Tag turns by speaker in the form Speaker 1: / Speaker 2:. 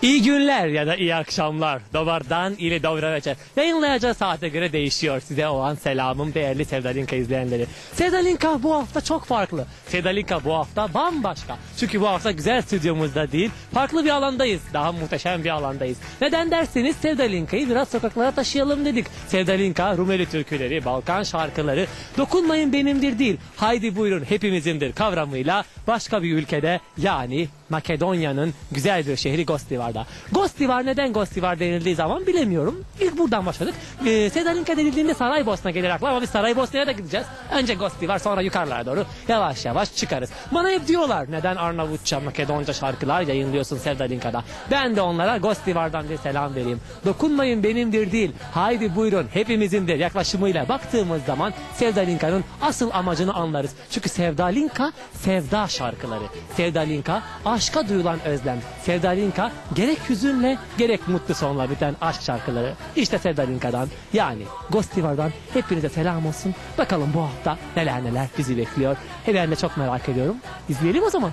Speaker 1: İyi günler ya da iyi akşamlar. Dobar dan ile dobra večer. Yayınlayacağı saate göre değişiyor. Size o an selamım değerli Sevdalinka izleyenleri. Sevdalinka bu hafta çok farklı. Sevdalinka bu hafta bambaşka. Çünkü bu hafta güzel stüdyomuzda değil, farklı bir alandayız. Daha muhteşem bir alandayız. Neden derseniz Sevdalinka'yı biraz sokaklara taşıyalım dedik. Sevdalinka Rumeli türküleri, Balkan şarkıları, dokunmayın benimdir değil, haydi buyurun hepimizindir kavramıyla başka bir ülkede, yani Makedonya'nın güzel bir şehri Gostivar'da. Gostivar, neden Gostivar denildiği zaman bilemiyorum. İlk buradan başladık. Sevdalinka denildiğinde Saraybosna gelir aklıma ama biz Saraybosna'ya da gideceğiz. Önce Gostivar, sonra yukarılara doğru yavaş yavaş çıkarız. Bana hep diyorlar, neden Arnavutça, Makedonca şarkılar yayınlıyorsun Sevdalinka'da? Ben de onlara Gostivar'dan bir selam vereyim. Dokunmayın benimdir değil, haydi buyurun hepimizindir yaklaşımıyla baktığımız zaman Sevdalinka'nın asıl amacını anlarız. Çünkü Sevdalinka sevda şarkıları. Sevdalinka aşka duyulan özlem. Sevdalinka gerek hüzünle gerek mutlu sonla biten aşk şarkıları. İşte Sevdalinka'dan, yani Gostivar'dan hepinize selam olsun. Bakalım bu hafta neler neler bizi bekliyor. Ben de çok merak ediyorum. İzleyelim o zaman.